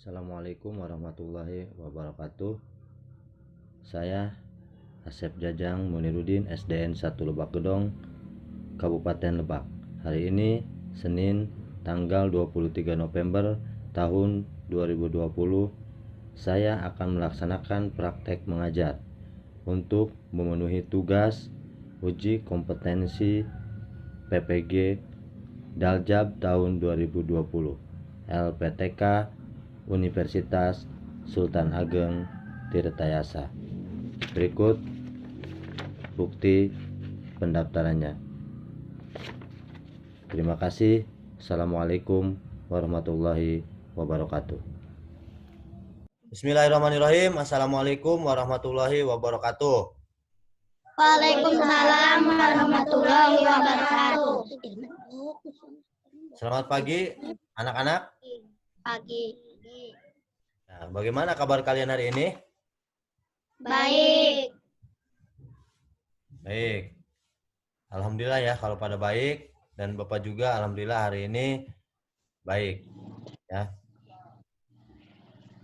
Assalamualaikum warahmatullahi wabarakatuh. Saya Asep Jajang Muniruddin, SDN 1 Lebak Gedong, Kabupaten Lebak. Hari ini Senin tanggal 23 November tahun 2020. Saya akan melaksanakan praktek mengajar untuk memenuhi tugas uji kompetensi PPG Daljab tahun 2020 LPTK Universitas Sultan Ageng Tirtayasa. Berikut bukti pendaftarannya. Terima kasih. Assalamualaikum warahmatullahi wabarakatuh. Bismillahirrahmanirrahim. Assalamualaikum warahmatullahi wabarakatuh. Waalaikumsalam warahmatullahi wabarakatuh. Selamat pagi anak-anak. Pagi. Nah, bagaimana kabar kalian hari ini? Baik. Baik. Alhamdulillah ya kalau pada baik, dan Bapak juga alhamdulillah hari ini baik ya.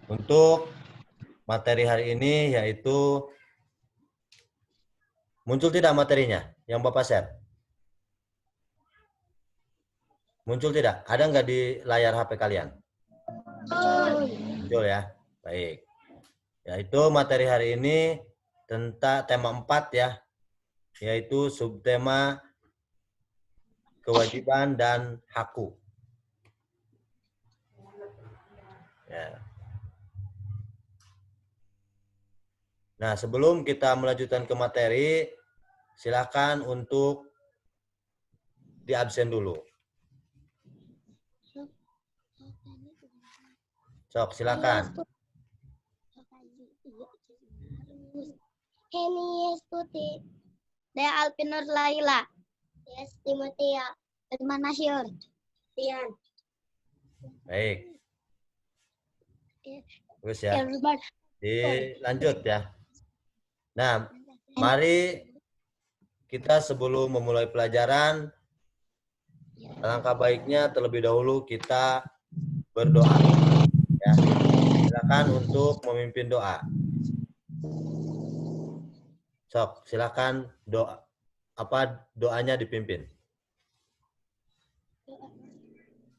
Untuk materi hari ini yaitu, muncul tidak materinya yang Bapak share? Muncul tidak? Ada nggak di layar HP kalian? Muncul ya. Baik. Yaitu materi hari ini tentang tema 4 ya, yaitu subtema kewajiban dan hakku. Ya. Nah, sebelum kita melanjutkan ke materi, silakan untuk diabsen dulu. Sok, silakan. Heni Stuti. Dea Alpinur Laila. Yes, Timotia. Irman Nasyur. Tian. Baik. Terus ya. Irman. Dilanjut ya. Nah, mari kita sebelum memulai pelajaran, alangkah baiknya terlebih dahulu kita berdoa. Ya. Silakan untuk memimpin doa. Sok, silakan doa. Apa doanya dipimpin?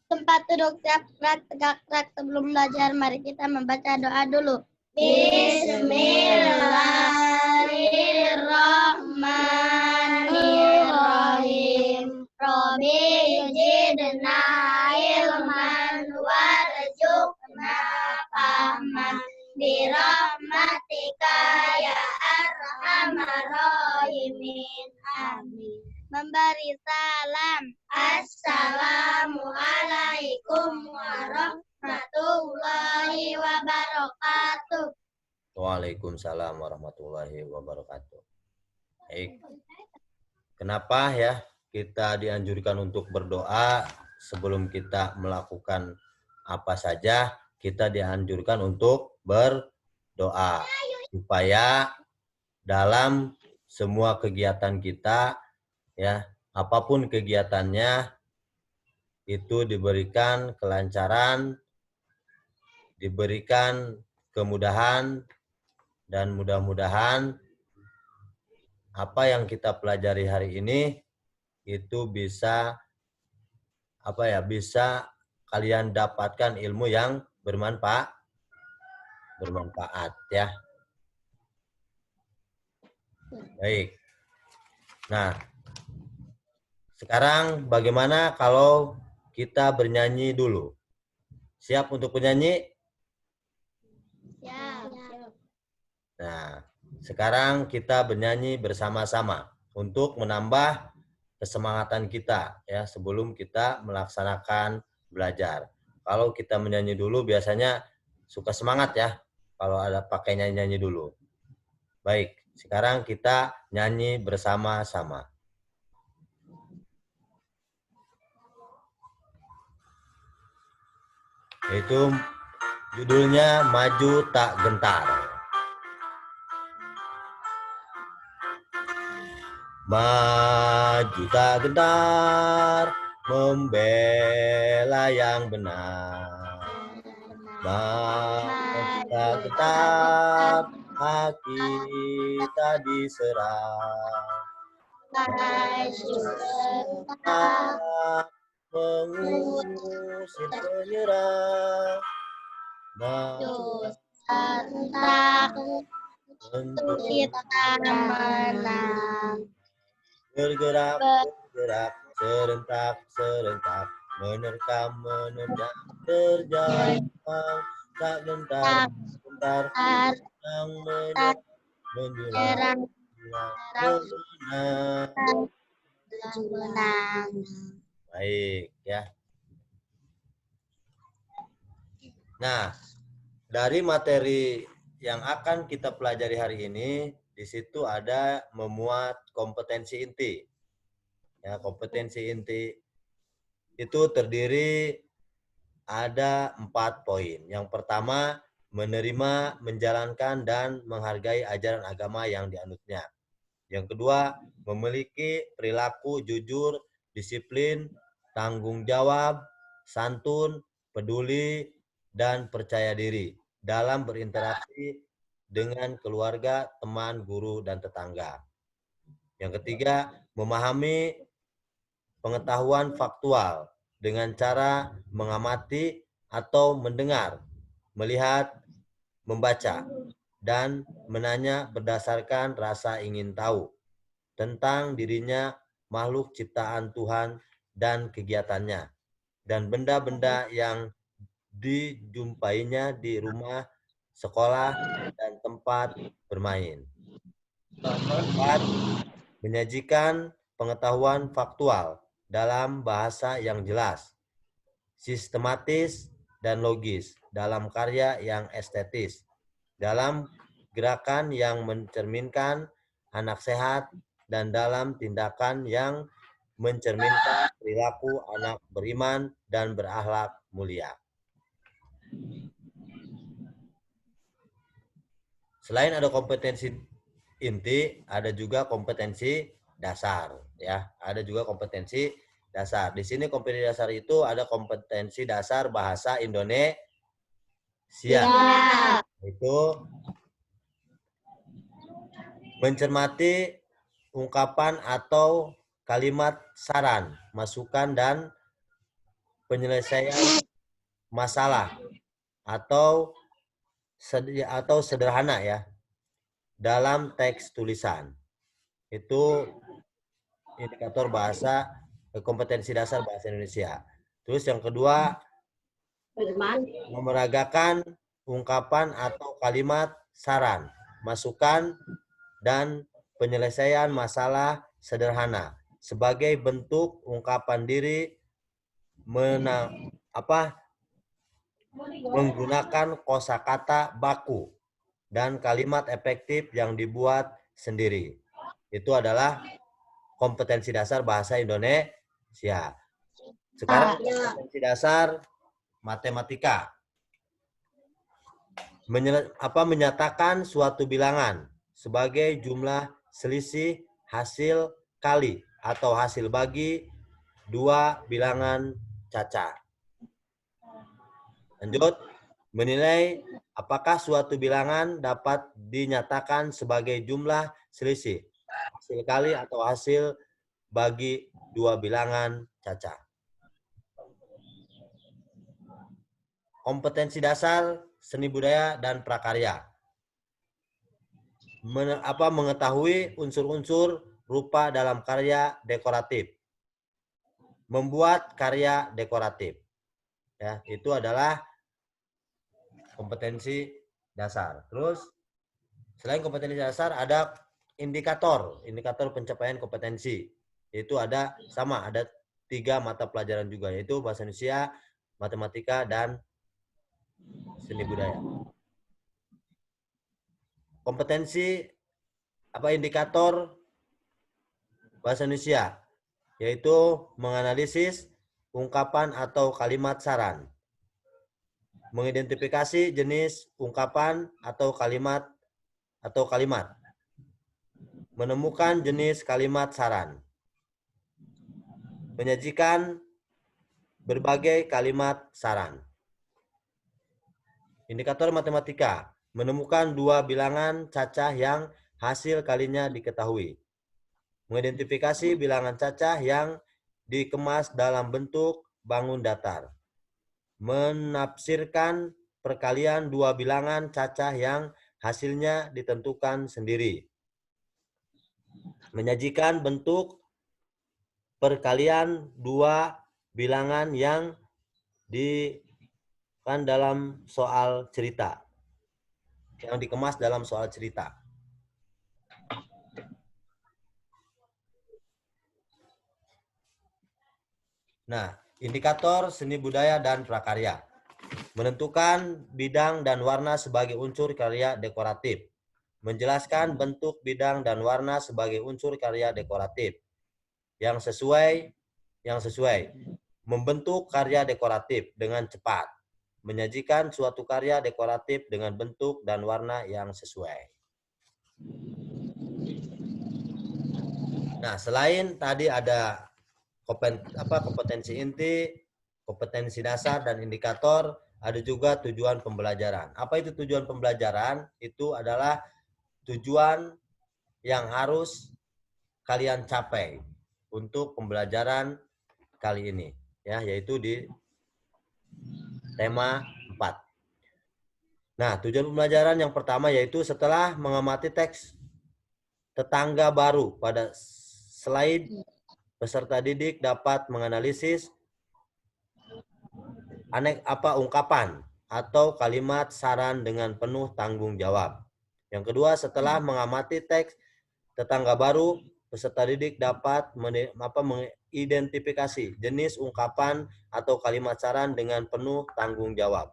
Tempat duduk tegak-tegak sebelum belajar. Mari kita membaca doa dulu. Bismillahirrahmanirrahim. Robbi zidna ilman warzuqna fahman birahmatika ya arhamar rahimin. Amin. Memberi salam. Assalamualaikum warahmatullahi wabarakatuh. Waalaikumsalam warahmatullahi wabarakatuh. Baik. Kenapa ya kita dianjurkan untuk berdoa sebelum kita melakukan apa saja? Kita dianjurkan untuk berdoa supaya dalam semua kegiatan kita ya, apapun kegiatannya itu diberikan kelancaran, diberikan kemudahan, dan mudah-mudahan apa yang kita pelajari hari ini itu bisa bisa kalian dapatkan ilmu yang bermanfaat ya. Baik. Nah, sekarang bagaimana kalau kita bernyanyi dulu? Siap untuk bernyanyi? Siap. Nah, sekarang kita bernyanyi bersama-sama untuk menambah kesemangatan kita ya sebelum kita melaksanakan belajar. Kalau kita menyanyi dulu biasanya suka semangat ya kalau ada pakai nyanyi-nyanyi dulu. Baik, sekarang kita nyanyi bersama-sama. Itu judulnya Maju Tak Gentar. Maju tak gentar, membela yang benar. Mari kita tetap hak kita diserah. Tak mengusir penyerah. Untuk kita menang. bergerak, serentak, menerkam, menerjang, terjang, tak gentar, yang menyerang, menang. Baik, ya. Nah, dari materi yang akan kita pelajari hari ini, di situ ada memuat kompetensi inti. Ya, kompetensi inti itu terdiri ada 4 poin. Yang pertama, menerima, menjalankan, dan menghargai ajaran agama yang dianutnya. Yang kedua, memiliki perilaku jujur, disiplin, tanggung jawab, santun, peduli, dan percaya diri dalam berinteraksi dengan keluarga, teman, guru, dan tetangga. Yang ketiga, memahami pengetahuan faktual dengan cara mengamati atau mendengar, melihat, membaca, dan menanya berdasarkan rasa ingin tahu tentang dirinya, makhluk ciptaan Tuhan, dan kegiatannya, dan benda-benda yang dijumpainya di rumah, sekolah, dan tempat bermain. Keempat, menyajikan pengetahuan faktual dalam bahasa yang jelas, sistematis, dan logis, dalam karya yang estetis, dalam gerakan yang mencerminkan anak sehat, dan dalam tindakan yang mencerminkan perilaku anak beriman dan berakhlak mulia. Selain ada kompetensi inti, ada juga kompetensi dasar, ya. Ada juga kompetensi dasar. Di sini kompetensi dasar itu ada kompetensi dasar bahasa Indonesia. Ya. Itu mencermati ungkapan atau kalimat saran, masukan, dan penyelesaian masalah atau sederhana, ya, dalam teks tulisan. Itu indikator bahasa kompetensi dasar bahasa Indonesia. Terus yang kedua, memeragakan ungkapan atau kalimat saran, masukan, dan penyelesaian masalah sederhana sebagai bentuk ungkapan diri menggunakan kosakata baku dan kalimat efektif yang dibuat sendiri. Itu adalah kompetensi dasar bahasa Indonesia. Sekarang kompetensi dasar matematika. Menyatakan suatu bilangan sebagai jumlah selisih hasil kali atau hasil bagi dua bilangan caca. Lanjut, menilai apakah suatu bilangan dapat dinyatakan sebagai jumlah selisih hasil kali atau hasil bagi dua bilangan caca. Kompetensi dasar seni budaya dan prakarya. Mengetahui unsur-unsur rupa dalam karya dekoratif. Membuat karya dekoratif. Ya, itu adalah kompetensi dasar. Terus selain kompetensi dasar ada indikator pencapaian kompetensi. Itu ada 3 mata pelajaran juga, yaitu bahasa Indonesia, matematika, dan seni budaya. Kompetensi indikator bahasa Indonesia, yaitu menganalisis ungkapan atau kalimat saran, mengidentifikasi jenis ungkapan atau kalimat, menemukan jenis kalimat saran, menyajikan berbagai kalimat saran. Indikator matematika. Menemukan dua bilangan cacah yang hasil kalinya diketahui. Mengidentifikasi bilangan cacah yang dikemas dalam bentuk bangun datar. Menafsirkan perkalian dua bilangan cacah yang hasilnya ditentukan sendiri. Menyajikan bentuk perkalian dua bilangan yang dalam soal cerita. Yang dikemas dalam soal cerita. Nah, indikator seni budaya dan prakarya. Menentukan bidang dan warna sebagai unsur karya dekoratif. Menjelaskan bentuk bidang dan warna sebagai unsur karya dekoratif. Yang sesuai. Membentuk karya dekoratif dengan cepat. Menyajikan suatu karya dekoratif dengan bentuk dan warna yang sesuai. Nah, selain tadi ada kompetensi inti, kompetensi dasar, dan indikator, ada juga tujuan pembelajaran. Apa itu tujuan pembelajaran? Itu adalah tujuan yang harus kalian capai untuk pembelajaran kali ini, ya, yaitu di tema 4. Nah, tujuan pembelajaran yang pertama yaitu setelah mengamati teks tetangga baru pada slide, peserta didik dapat menganalisis ungkapan atau kalimat saran dengan penuh tanggung jawab. Yang kedua, setelah mengamati teks tetangga baru, peserta didik dapat mengidentifikasi jenis ungkapan atau kalimat saran dengan penuh tanggung jawab.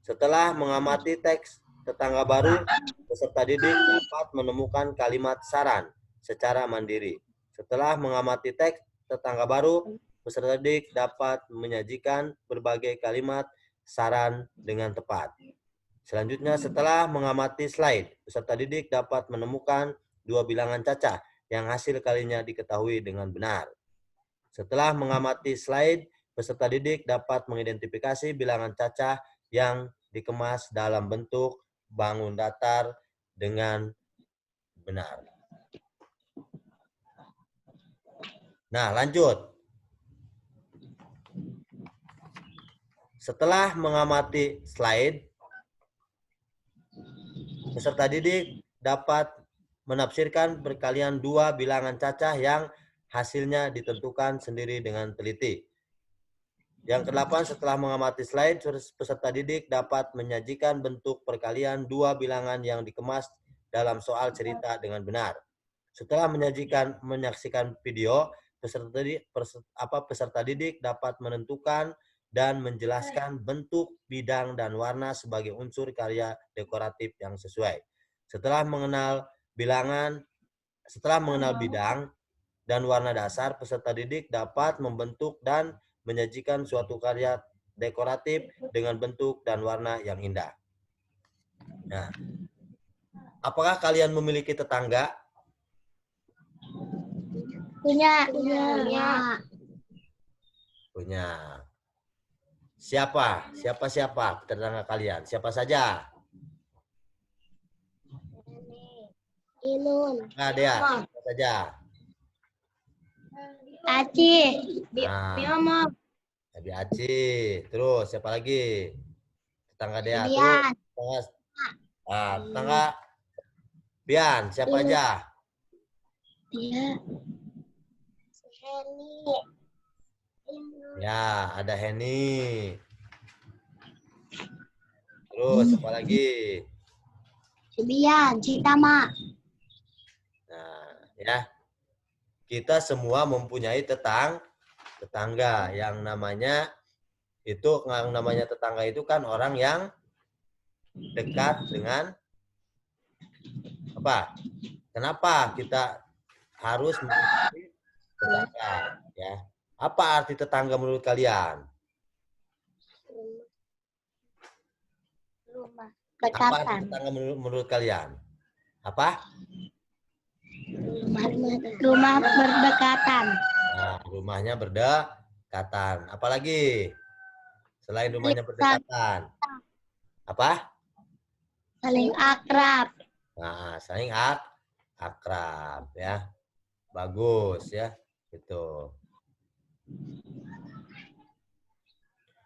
Setelah mengamati teks tetangga baru, peserta didik dapat menemukan kalimat saran secara mandiri. Setelah mengamati teks tetangga baru, peserta didik dapat menyajikan berbagai kalimat saran dengan tepat. Selanjutnya, setelah mengamati slide, peserta didik dapat menemukan dua bilangan cacah yang hasil kalinya diketahui dengan benar. Setelah mengamati slide, peserta didik dapat mengidentifikasi bilangan cacah yang dikemas dalam bentuk bangun datar dengan benar. Nah, lanjut. Setelah mengamati slide, peserta didik dapat menafsirkan perkalian dua bilangan cacah yang hasilnya ditentukan sendiri dengan teliti. Yang kedelapan, setelah mengamati slide, peserta didik dapat menyajikan bentuk perkalian dua bilangan yang dikemas dalam soal cerita dengan benar. Setelah menyaksikan video, peserta didik dapat menentukan dan menjelaskan bentuk, bidang, dan warna sebagai unsur karya dekoratif yang sesuai. Setelah mengenal bidang dan warna dasar, peserta didik dapat membentuk dan menyajikan suatu karya dekoratif dengan bentuk dan warna yang indah. Nah, apakah kalian memiliki tetangga? Punya. Siapa tetangga kalian? Siapa saja? Inun. Nah, Dea, siapa saja? Aci. Biomo. Abi Aci. Terus siapa lagi? Tetangga Dea. Bian. Terus tetangga Bian, siapa aja? Dia. Ya, ada Heni. Terus siapa lagi? Bian, Citama. Nah, ya. Kita semua mempunyai tetangga yang namanya tetangga itu kan orang yang dekat dengan apa? Kenapa kita harus memiliki tetangga, ya? Apa arti tetangga menurut kalian? Rumah. Apa arti Dekatan. tetangga menurut kalian? Apa? Rumah berdekatan. Nah, rumahnya berdekatan. Apalagi selain rumahnya berdekatan? Apa? Saling akrab. Nah, saling akrab ya. Bagus ya. Gitu.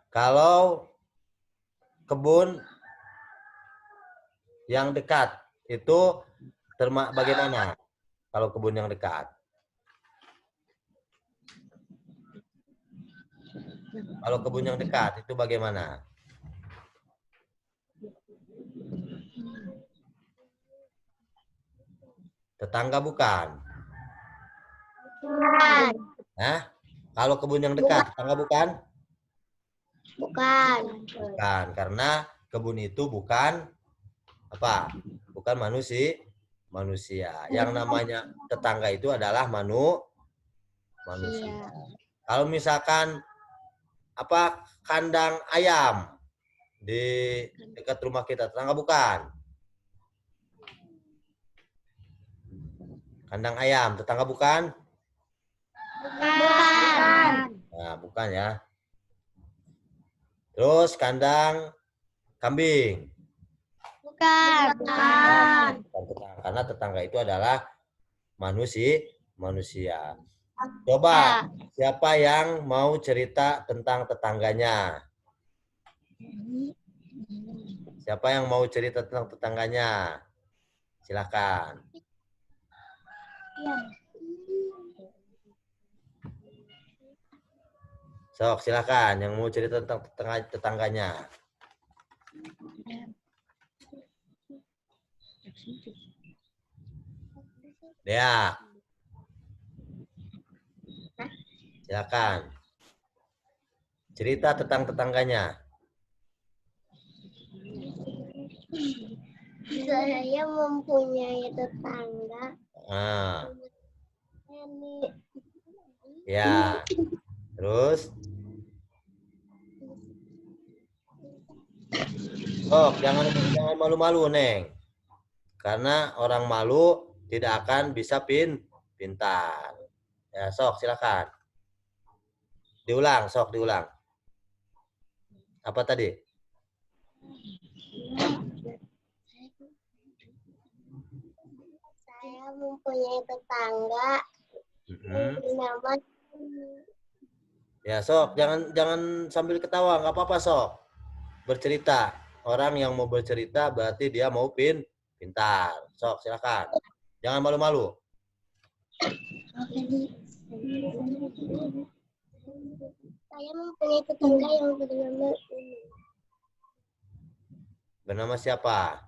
Kalau kebun yang dekat itu bagaimana? Kalau kebun yang dekat. Kalau kebun yang dekat itu bagaimana? Tetangga bukan? Bukan. Nah, kalau kebun yang dekat, tetangga bukan? Bukan. Bukan, karena kebun itu bukan apa? Bukan manusia. Yang namanya tetangga itu adalah manusia. Iya. Kalau misalkan apa kandang ayam di dekat rumah kita, tetangga bukan? Kandang ayam, tetangga bukan? Bukan. Nah, bukan ya. Terus kandang kambing. Bukan. Bukan. Karena tetangga itu adalah manusia. Coba, siapa yang mau cerita tentang tetangganya? Siapa yang mau cerita tentang tetangganya? Silakan. Sok, silakan yang mau cerita tentang tetangganya. Dea. Silakan. Cerita tentang tetangganya. Saya mempunyai tetangga. Ah, Ini. ya. Terus, jangan malu-malu, Neng. Karena orang malu tidak akan bisa pintar. Ya, sok silakan. Diulang. Apa tadi? Saya mempunyai tetangga bernama. Ya, sok jangan sambil ketawa, nggak apa-apa, sok. Bercerita. Orang yang mau bercerita berarti dia mau pintar. Sok, silakan. Jangan malu-malu. Saya mempunyai tetangga yang bernama Bernama siapa?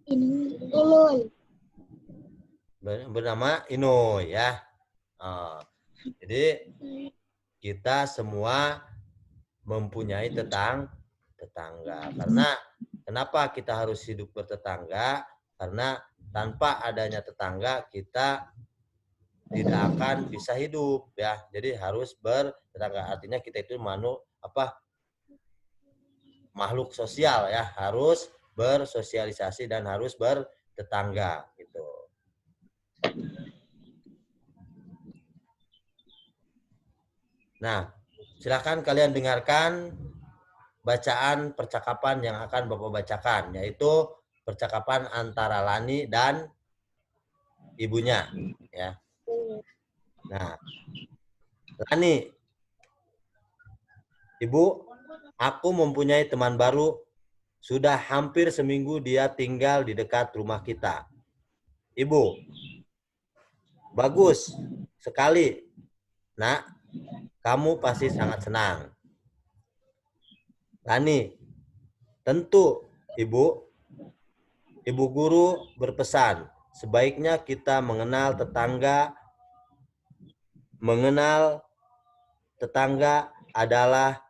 Inun. Bernama Inoy ya. Jadi kita semua mempunyai tetangga. Karena kenapa kita harus hidup bertetangga? Karena tanpa adanya tetangga kita tidak akan bisa hidup ya. Jadi harus bertetangga. Artinya kita itu makhluk sosial ya, harus bersosialisasi dan harus bertetangga gitu. Nah, silakan kalian dengarkan bacaan percakapan yang akan Bapak bacakan, yaitu percakapan antara Lani dan ibunya ya. Nah, Lani, Ibu, aku mempunyai teman baru. Sudah hampir seminggu dia tinggal di dekat rumah kita. Ibu, bagus sekali. Nak, kamu pasti sangat senang. Lani, tentu Ibu. Ibu guru berpesan, sebaiknya kita mengenal tetangga adalah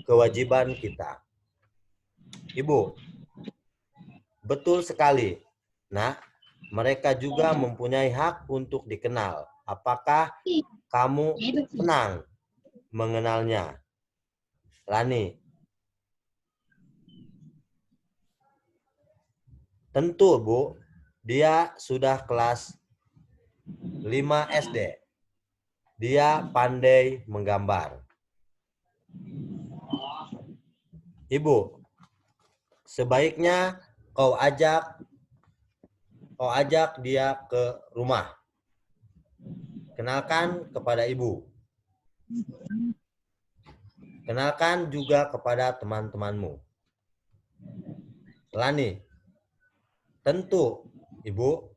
kewajiban kita. Ibu, betul sekali. Nah, mereka juga mempunyai hak untuk dikenal. Apakah kamu senang mengenalnya? Lani, tentu Bu, dia sudah kelas 5 SD. Dia pandai menggambar. Ibu, sebaiknya kau ajak dia ke rumah. Kenalkan kepada ibu. Kenalkan juga kepada teman-temanmu. Lani, tentu ibu,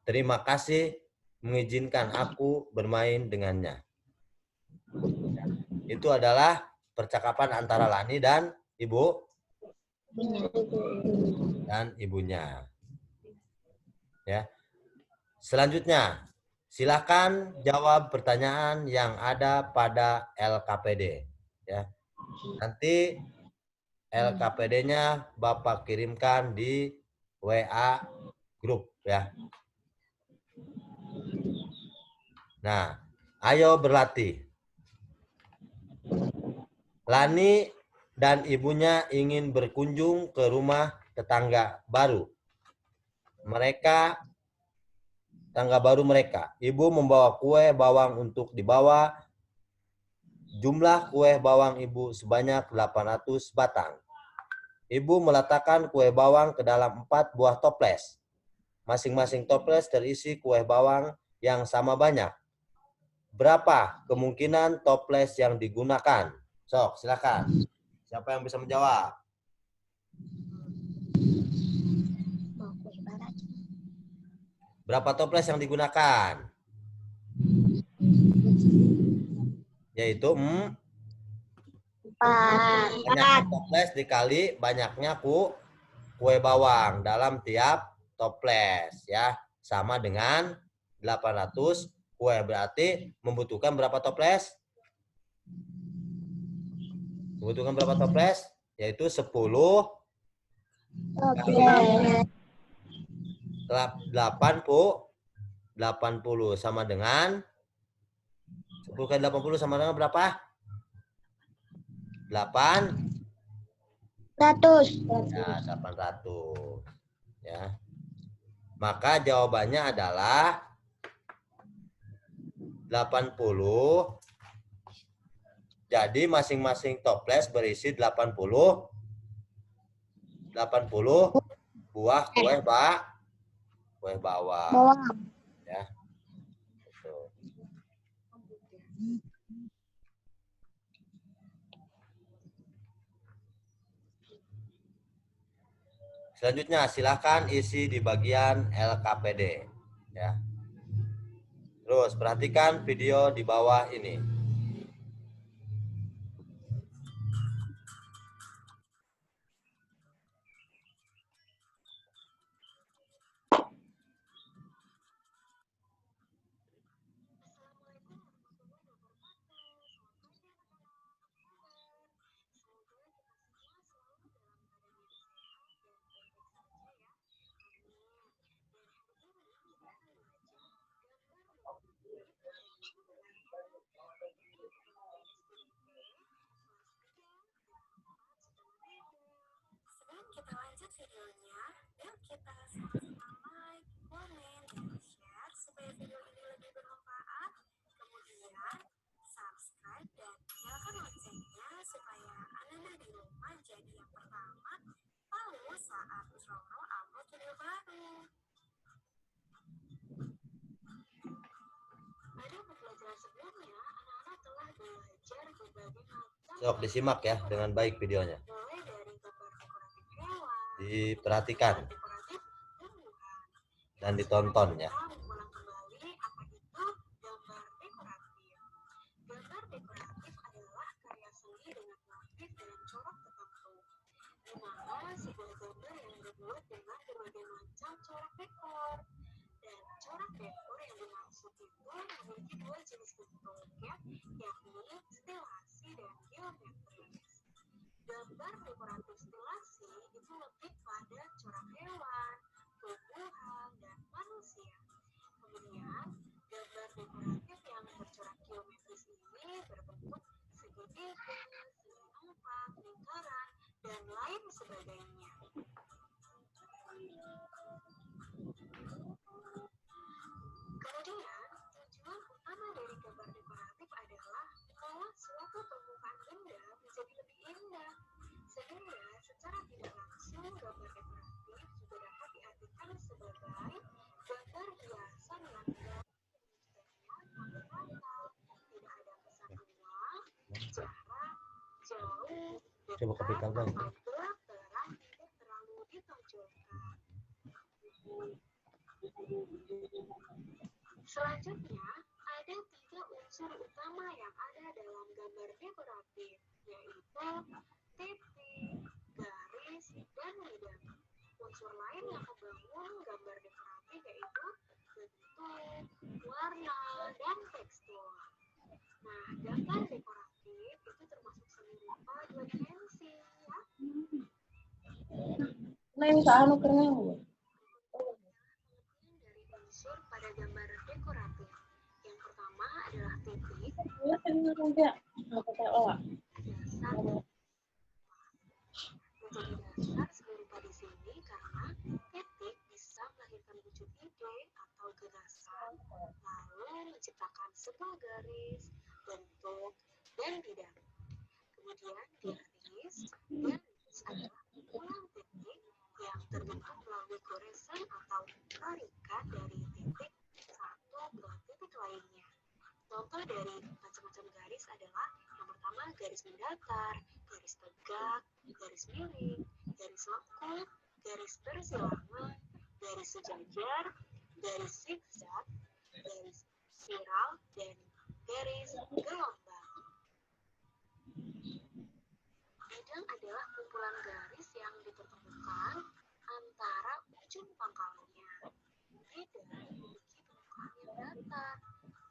terima kasih mengizinkan aku bermain dengannya. Itu adalah percakapan antara Lani dan ibunya. Ya. Selanjutnya, silakan jawab pertanyaan yang ada pada LKPD. Ya. Nanti LKPD-nya Bapak kirimkan di WA grup ya. Nah, ayo berlatih. Lani dan ibunya ingin berkunjung ke rumah tetangga baru. Ibu membawa kue bawang untuk dibawa. Jumlah kue bawang ibu sebanyak 800 batang. Ibu meletakkan kue bawang ke dalam 4 buah toples. Masing-masing toples terisi kue bawang yang sama banyak. Berapa kemungkinan toples yang digunakan? Sok, silakan. Siapa yang bisa menjawab? Berapa toples yang digunakan? Yaitu banyaknya toples dikali banyaknya kue bawang dalam tiap toples ya. Sama dengan 800 kue, berarti membutuhkan berapa toples? Membutuhkan berapa toples? Yaitu 10 80 sama dengan 10 kali 80 sama dengan berapa? 800. Ya, 800. Ya. Maka jawabannya adalah 80. Jadi masing-masing toples berisi 80 buah kue bawang. Ya. Betul. Selanjutnya silakan isi di bagian LKPD ya. Terus perhatikan video di bawah ini. Kita lanjut videonya. Yuk kita sama-sama like, komen, dan share supaya video ini lebih bermanfaat. Kemudian subscribe dan nyalakan loncengnya supaya Anda di rumah jadi yang pertama tahu saat Rono upload video baru. Pada pembelajaran sebelumnya, anak-anak telah belajar berbagai macam. Sok disimak ya dengan baik videonya. Diperhatikan dan ditonton ya. Gambar dekoratif adalah karya seni dengan motif dan corak tertentu, di mana sebuah gambar yang dibuat dengan berbagai macam corak dekor. Dan corak dekor yang dimaksud itu memiliki dua jenis bentuk, yakni stilasi dan geometris. Gambar dekoratif stilasi itu lebih pada corak hewan, tumbuhan, dan manusia. Kemudian, gambar dekoratif yang bercorak geometris ini berbentuk segitiga, segi empat, lingkaran, dan lain sebagainya. Kemudian, tujuan utama dari gambar Coba kepikan bang. Atau gelap terang tidak terlalu ditonjolkan. Selanjutnya, ada 3 unsur utama yang ada dalam gambar dekoratif, yaitu titik, garis, dan lidang. Unsur lain yang membangun gambar dekoratif yaitu bentuk, warna, dan tekstur. Nah, gambar dekoratif itu termasuk seni rupa 2 dimensi, ya. Nah, ini tak anu keren. Pengertian dari unsur pada gambar dekoratif. Yang pertama adalah titik, Ya, kan enggak. Apa teh olah? dasar. Menjadi dasar seni rupa di sini karena titik bisa melahirkan wujud ide atau gagasan, lalu menciptakan sebuah garis, bentuk, dan bidang. Kemudian garis adalah kumpulan titik yang terbentuk melalui goresan atau tarikan dari titik satu ke titik lainnya. Contoh dari macam-macam garis adalah yang pertama garis mendatar, garis tegak, garis miring, garis lengkung, garis bersilangan, garis sejajar, garis zigzag, garis spiral, dan garis gelombang. Bidang adalah kumpulan garis yang dipertemukan antara ujung pangkalnya. Bidang memiliki permukaan yang datar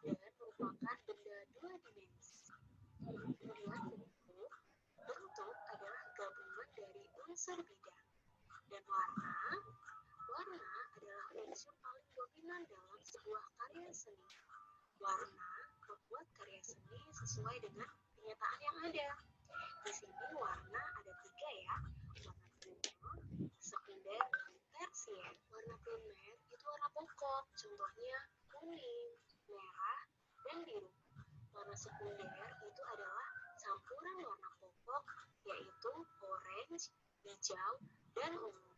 dan merupakan benda 2 dimensi. Kemudian bentuk adalah gabungan dari unsur bidang. Dan warna adalah unsur paling dominan dalam sebuah karya seni. Warna membuat karya seni sesuai dengan kenyataan yang ada. Di sini warna ada 3 ya, warna primer, sekunder, dan tersier. Warna primer itu warna pokok, contohnya kuning, merah, dan biru. Warna sekunder itu adalah campuran warna pokok, yaitu orange, hijau, dan ungu.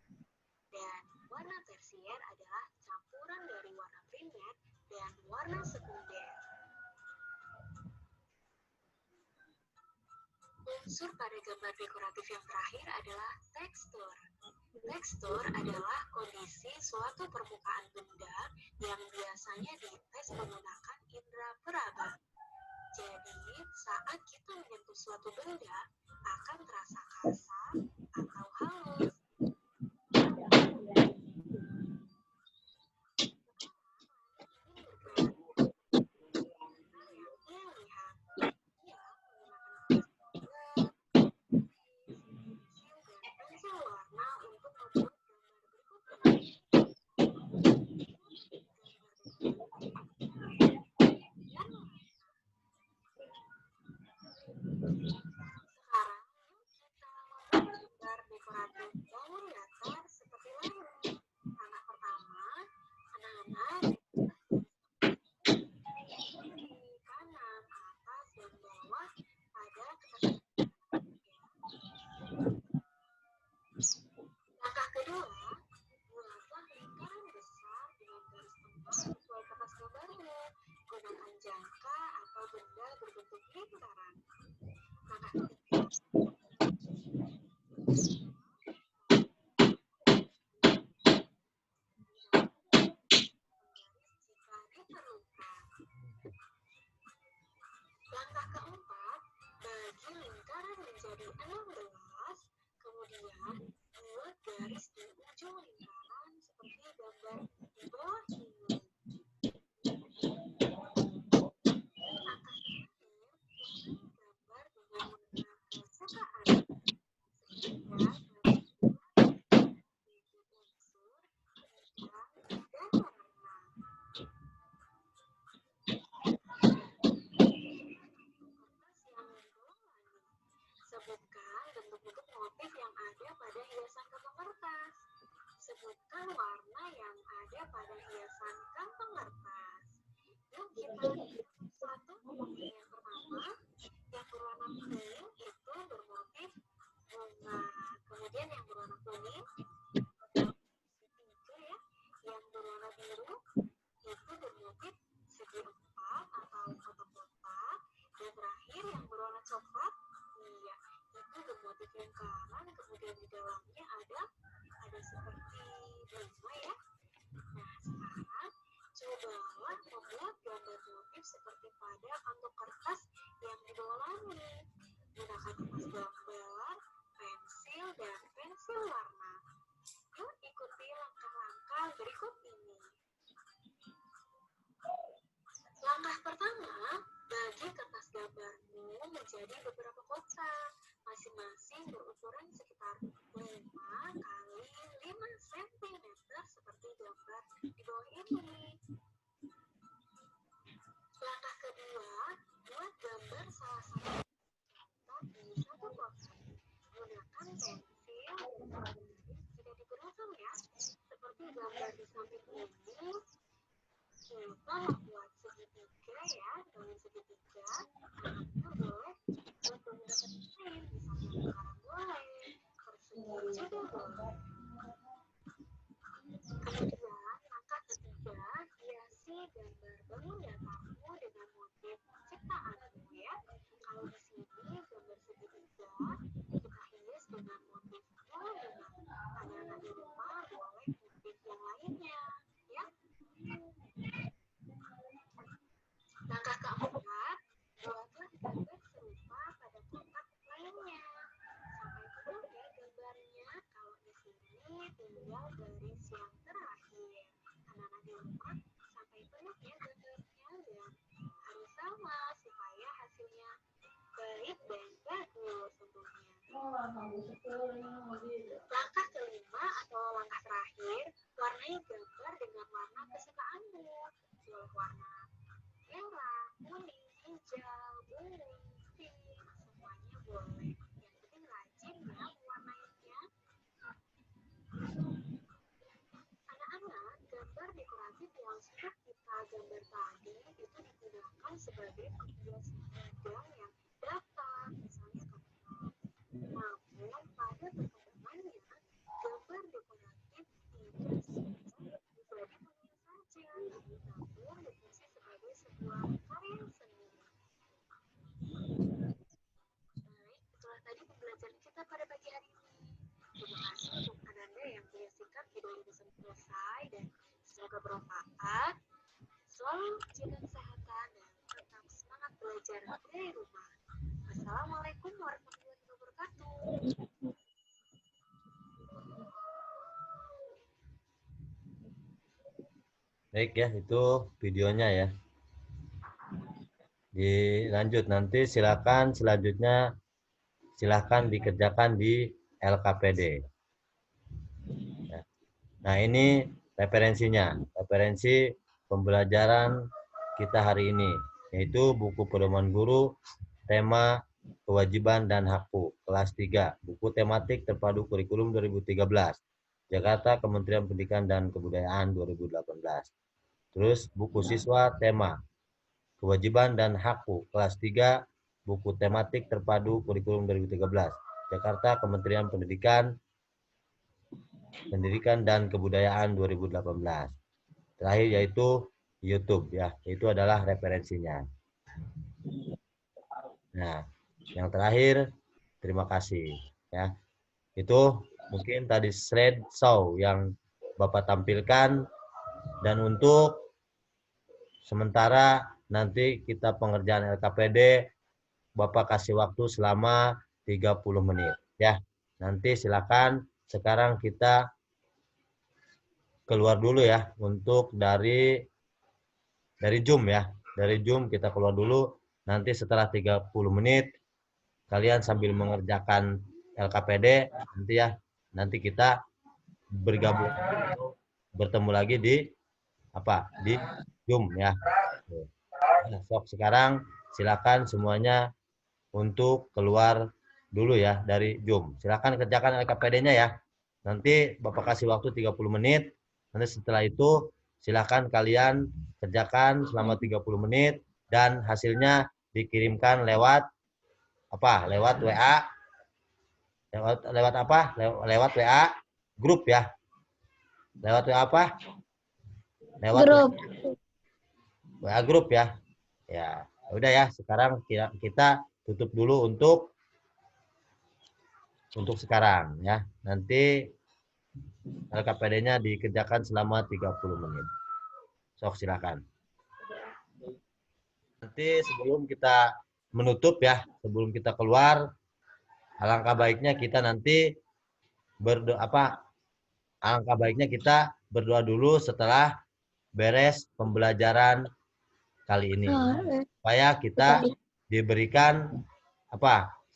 Dan warna tersier adalah campuran dari warna primer dan warna sekunder. Unsur pada gambar dekoratif yang terakhir adalah tekstur. Tekstur adalah kondisi suatu permukaan benda yang biasanya dites menggunakan indera peraba. Jadi, saat kita menyentuh suatu benda, akan terasa kasar atau halus. Langkah kedua, buatlah lingkaran besar dengan garis tembak sesuai kertas gambarnya. Gunakan jangka atau benda berbentuk lingkaran. Langkah ketiga, jika diperlukan. Langkah keempat, bagi lingkaran menjadi 16, kemudian buat garis di ujung lingkaran seperti gambar di bawah ini. Langkah terakhir, gambar dengan menggunakan kesukaan sehingga gambar unsur, bidang, dan warna. Sebutkan bentuk-bentuk motif yang ada pada hiasan kantong kertas. Sebutkan warna yang ada pada hiasan kantong kertas. Yuk kita lihat satu. Yang pertama, yang berwarna pink itu bermotif bunga. Kemudian yang berwarna kuning, ketiga ya, yang berwarna biru itu bermotif segi empat atau kotak-kotak. Dan terakhir yang berwarna coklat, iya, itu lingkaran, kemudian di dalamnya ada seperti bunga ya. Nah, sekarang cobalah membuat gambar motif seperti pada kantong kertas yang dibawa Lani. Gunakan kertas gambar, pensil, dan pensil warna. Yuk ikuti langkah-langkah berikut ini. Langkah pertama, bagi kertas gambarmu menjadi beberapa kotak, masing-masing berukuran sekitar 5 kali 5 cm seperti gambar di bawah ini. Langkah kedua, buat gambar salah satu kotak di satu kotak. Gunakan pensil jika diperlukan ya, seperti gambar di samping ini. Kita membuat segitiga ya, dengan segitiga. Nah, boleh buat menggunakan lain, misalnya lingkaran boleh, persegi juga boleh. Kemudian langkah ketiga, hiasi gambar bangun datamu dengan motif ciptaanmu ya. Kalau di sini gambar segitiga, kita hias dengan motif bulan. Anak-anak di rumah boleh motif yang lainnya ya. Langkah keempat, buatlah gambar serupa pada kotak lainnya. Sampai penuh ya gambarnya. Kalau di sini tinggal garis yang terakhir. Anak-anak di rumah sampai penuh ya gambarnya, dan harus sama supaya hasilnya baik dan bagus tentunya. Langkah kelima atau langkah terakhir, warnai gambar dengan warna kesukaanmu. Boleh warna merah, kuning, hijau, biru, pink, semuanya boleh. Yang penting rajin ya mewarnainya. Anak-anak, gambar dekoratif yang sudah kita gambar tadi itu digunakan sebagai penghias bidang yang datar, misalnya kamar. Namun pada perkembangannya, gambar dekoratif tidak saja menjadi penghias saja, namun berfungsi sebagai sebuah karya seni. Baik, itulah tadi pembelajaran kita pada pagi hari ini. Terima kasih untuk Ananda yang menyaksikan video ini sampai selesai, dan semoga bermanfaat. Selalu jaga kesehatan dan tetap semangat belajar dari rumah. Wassalamualaikum warahmatullahi wabarakatuh. Baik ya, itu videonya ya. Dilanjut nanti silakan selanjutnya silahkan dikerjakan di LKPD. Nah, ini referensinya, referensi pembelajaran kita hari ini, yaitu buku pedoman guru, tema kewajiban dan hakku, kelas 3, buku tematik terpadu kurikulum 2013, Jakarta Kementerian Pendidikan dan Kebudayaan 2018. Terus buku siswa tema kewajiban dan hakku, kelas 3, buku tematik terpadu kurikulum 2013, Jakarta Kementerian Pendidikan dan Kebudayaan 2018. Terakhir yaitu YouTube ya, itu adalah referensinya. Nah, yang terakhir terima kasih ya. Itu mungkin tadi slideshow yang Bapak tampilkan, dan untuk sementara nanti kita pengerjaan LKPD Bapak kasih waktu selama 30 menit ya. Nanti silakan sekarang kita keluar dulu ya untuk dari Zoom ya. Dari Zoom kita keluar dulu. Nanti setelah 30 menit kalian sambil mengerjakan LKPD nanti ya. Nanti kita bergabung bertemu lagi di Zoom ya. Nah, sekarang silakan semuanya untuk keluar dulu ya dari Zoom. Silakan kerjakan LKPD-nya ya. Nanti Bapak kasih waktu 30 menit. Nanti setelah itu silakan kalian kerjakan selama 30 menit dan hasilnya dikirimkan lewat Lewat WA. Lewat apa? Lewat WA grup ya. Lewat WA apa? Lewat Grup. WA grup ya. Ya, udah ya. Sekarang kita tutup dulu untuk untuk sekarang ya. Nanti LKPD-nya dikerjakan selama 30 menit. Sok silakan. Nanti sebelum kita menutup ya, sebelum kita keluar, alangkah baiknya kita nanti alangkah baiknya kita berdoa dulu setelah beres pembelajaran kali ini. Supaya kita diberikan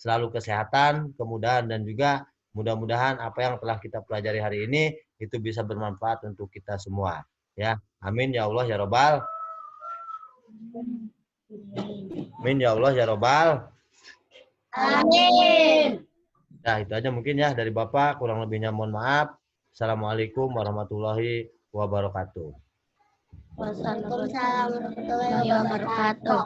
selalu kesehatan, kemudahan, dan juga mudah-mudahan apa yang telah kita pelajari hari ini itu bisa bermanfaat untuk kita semua. Ya, amin ya Allah ya Robbal. Amin ya Allah ya Robbal. Amin. Nah, itu aja mungkin ya dari Bapak. Kurang lebihnya mohon maaf. Assalamualaikum warahmatullahi wabarakatuh. Waalaikumsalam warahmatullahi wabarakatuh.